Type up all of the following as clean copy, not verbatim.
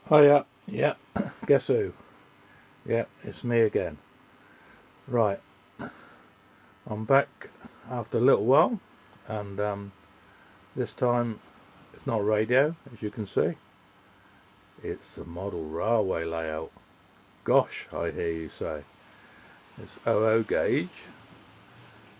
Hiya, yeah, guess who? Yeah, it's me again. Right, I'm back after a little while, and this time it's not radio, as you can see. It's a model railway layout. Gosh, I hear you say. It's 00 gauge,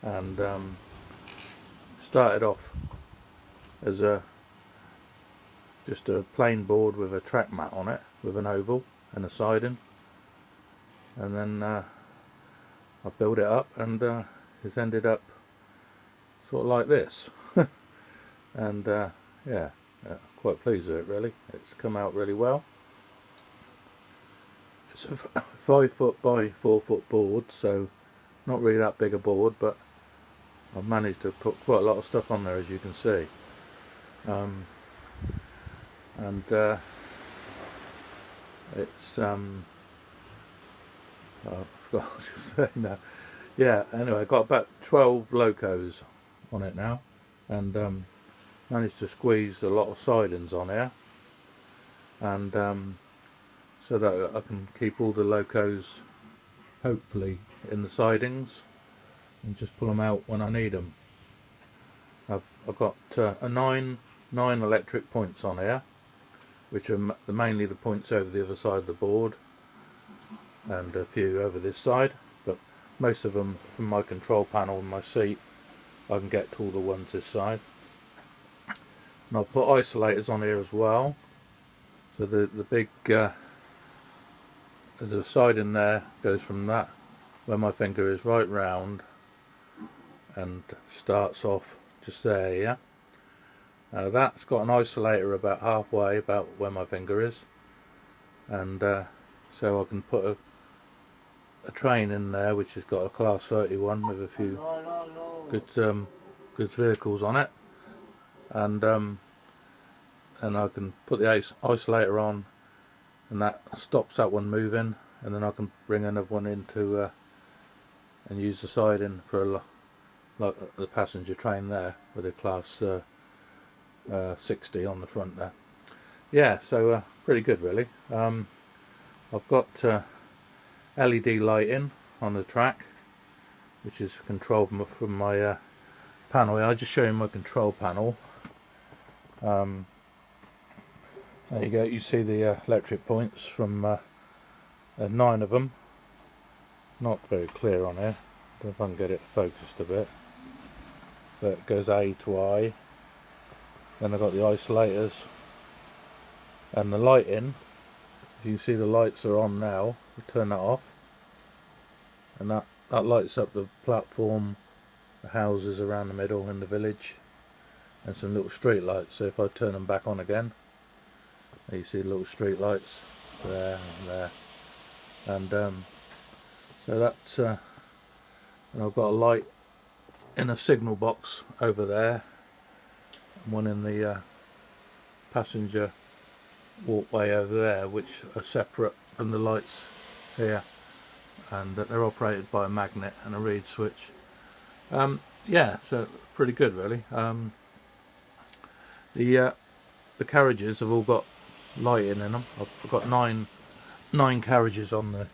and started off as just a plain board with a track mat on it, with an oval and a siding, and then I built it up, and it's ended up sort of like this. And yeah, quite pleased with it really. It's come out really well. It's a 5 foot by 4 foot board, so not really that big a board, but I've managed to put quite a lot of stuff on there, as you can see. And it's I forgot what I was going to say now. Yeah, anyway, I've got about 12 locos on it now, and managed to squeeze a lot of sidings on here, and so that I can keep all the locos hopefully in the sidings and just pull them out when I need them. I've got nine electric points on here, which are mainly the points over the other side of the board, and a few over this side, but most of them from my control panel and my seat I can get to all the ones this side. And I'll put isolators on here as well, so the big there's a side in there goes from that where my finger is right round and starts off just there. Yeah, that's got an isolator about halfway about where my finger is, and so I can put a train in there which has got a class 31 with a few good vehicles on it, and I can put the isolator on, and that stops that one moving, and then I can bring another one into and use the siding for like the passenger train there with a class 60 on the front there. Yeah, so pretty good really. I've got LED lighting on the track, which is controlled from my panel. I'll just show you my control panel. There you go, you see the electric points from 9 of them. Not very clear on here, I don't know if I can get it focused a bit, but it goes A to I. Then I've got the isolators and the lighting. You can see the lights are on now. I'll turn that off, and that lights up the platform, the houses around the middle in the village, and some little street lights. So if I turn them back on again, you see the little street lights there and there, and so that's and I've got a light in a signal box over there, and one in the passenger walkway over there, which are separate from the lights here, and they're operated by a magnet and a reed switch. Yeah, so pretty good really. The carriages have all got lighting in them. I've got nine carriages on the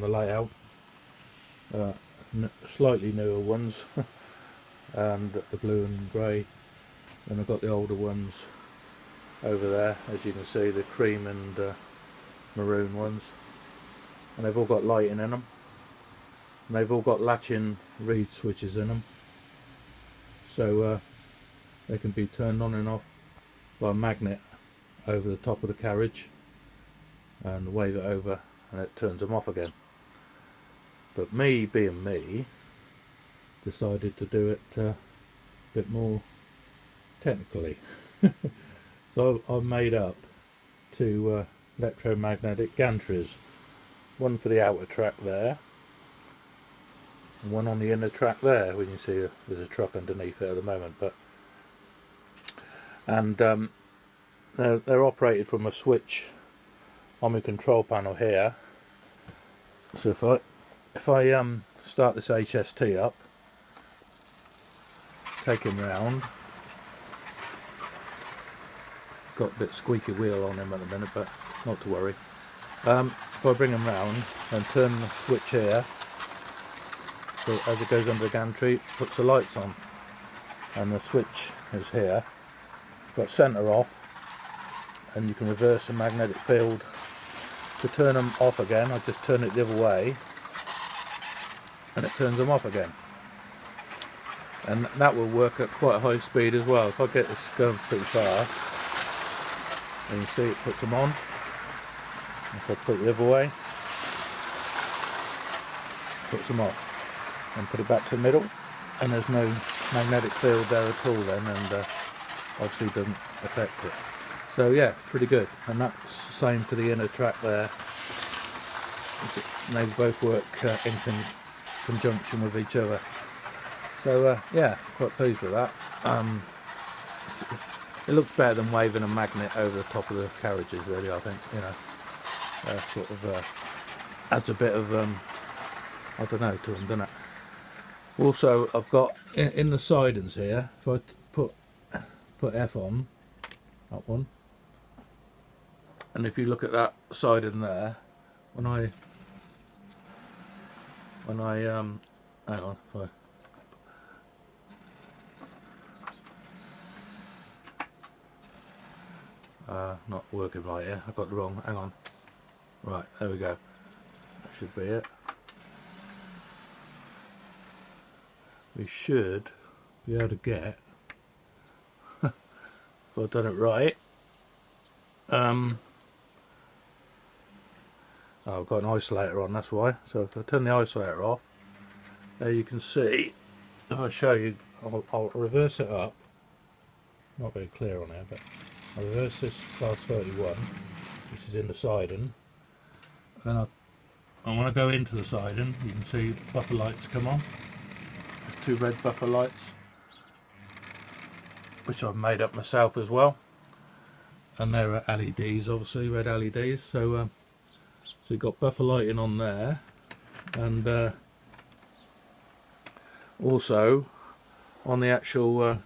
layout, slightly newer ones, and the blue and grey. Then I've got the older ones over there, as you can see, the cream and maroon ones, and they've all got lighting in them, and they've all got latching reed switches in them, so they can be turned on and off by a magnet over the top of the carriage, and wave it over and it turns them off again. But me being me, decided to do it a bit more technically. So I've made up 2 electromagnetic gantries, one for the outer track there, and one on the inner track there. When you see there's a truck underneath it at the moment, and they're operated from a switch on my control panel here. So if I start this HST up, take him round, got a bit squeaky wheel on him at the minute, but not to worry. If I bring him round and turn the switch here, so as it goes under the gantry, it puts the lights on, and the switch is here. It's got centre off, and you can reverse the magnetic field. To turn them off again, I just turn it the other way, and it turns them off again. And that will work at quite a high speed as well. If I get this going pretty fast, and you see it puts them on. If I put it the other way, puts them off, and put it back to the middle, and there's no magnetic field there at all then, and obviously doesn't affect it. So yeah, pretty good. And that's the same for the inner track there. They both work in conjunction with each other. So yeah, quite pleased with that. It looks better than waving a magnet over the top of the carriages, really. I think, you know, sort of adds a bit of I don't know to them, doesn't it? Also, I've got in the sidings here. If I put F on that one, and if you look at that siding there, when I hang on, if I not working right here. I got the wrong. Hang on. Right, there we go. That should be it. We should be able to get. If I've done it right. Oh, I've got an isolator on. That's why. So if I turn the isolator off, there you can see. If I show you, I'll reverse it up. Not very clear on here, but I'll reverse this class 31, which is in the siding. Then I want to go into the siding. You can see buffer lights come on. There's two red buffer lights, which I've made up myself as well. And they're LEDs, obviously, red LEDs. So you've got buffer lighting on there, and also on the actual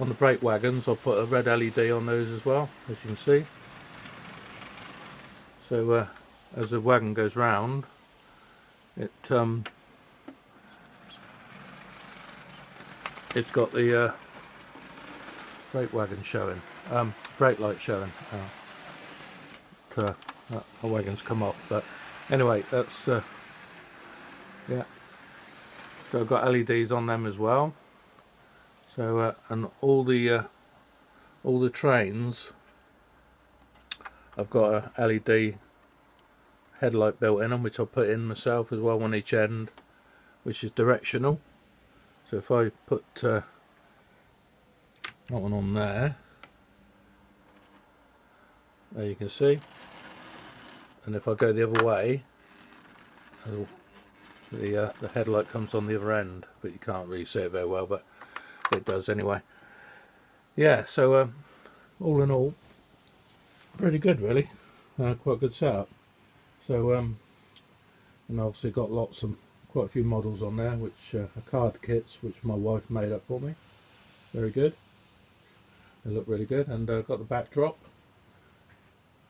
on the brake wagons, I'll put a red LED on those as well, as you can see. So as the wagon goes round, it's got the brake wagon showing, brake light showing. The wagons come off, but anyway, that's yeah. So I've got LEDs on them as well. So and all the trains, I've got a LED headlight built in them, which I'll put in myself as well on each end, which is directional. So if I put that one on there you can see, and if I go the other way, the headlight comes on the other end, but you can't really see it very well, but it does anyway. Yeah, so all in all, pretty good really. Quite a good setup. So and obviously got quite a few models on there, which are card kits, which my wife made up for me. Very good. They look really good, and got the backdrop,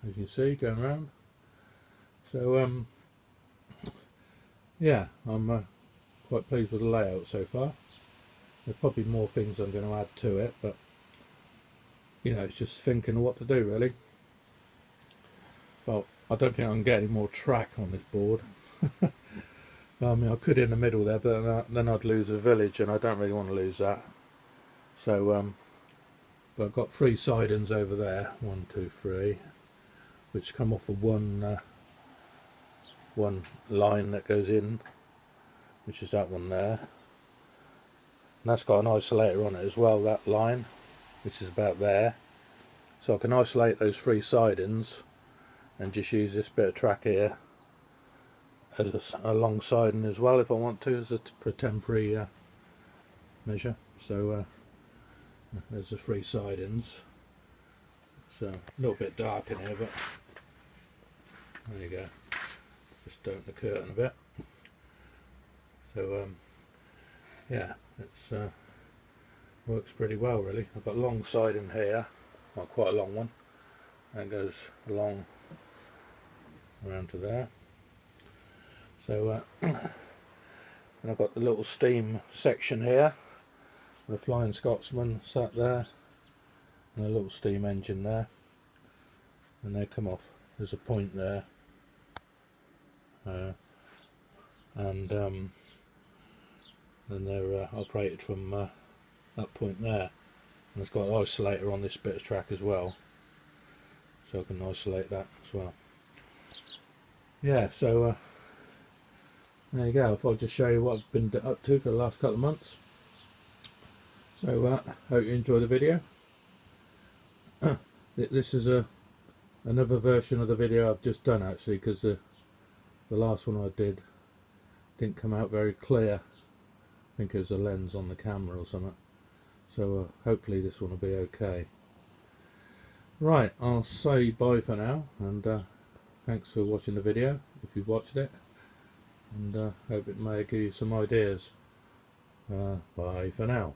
as you can see, going around. So yeah, I'm quite pleased with the layout so far. There's probably more things I'm going to add to it, but you know, it's just thinking of what to do really. Well, I don't think I can get any more track on this board. I mean, I could in the middle there, but then I'd lose the village, and I don't really want to lose that. So but I've got 3 sidings over there, 1, 2, 3, which come off of one line that goes in, which is that one there. And that's got an isolator on it as well, that line, which is about there. So I can isolate those 3 sidings and just use this bit of track here as a long siding as well, if I want to, for a temporary measure. So there's the 3 sidings. So a little bit dark in here, but there you go. Just open the curtain a bit. So yeah, it's works pretty well really. I've got a long siding here, well, quite a long one, and goes along around to there. So and I've got the little steam section here, the Flying Scotsman sat there, and a little steam engine there, and they come off. There's a point there, and then they're operated from that point there. And it's got an isolator on this bit of track as well, so I can isolate that as well. Yeah, so there you go. I thought I'd just show you what I've been up to for the last couple of months. So hope you enjoy the video. This is another version of the video I've just done actually, because the last one I did didn't come out very clear. I think it was a lens on the camera or something. So hopefully this one will be okay. Right, I'll say bye for now, and thanks for watching the video if you've watched it, and hope it may give you some ideas. Bye for now.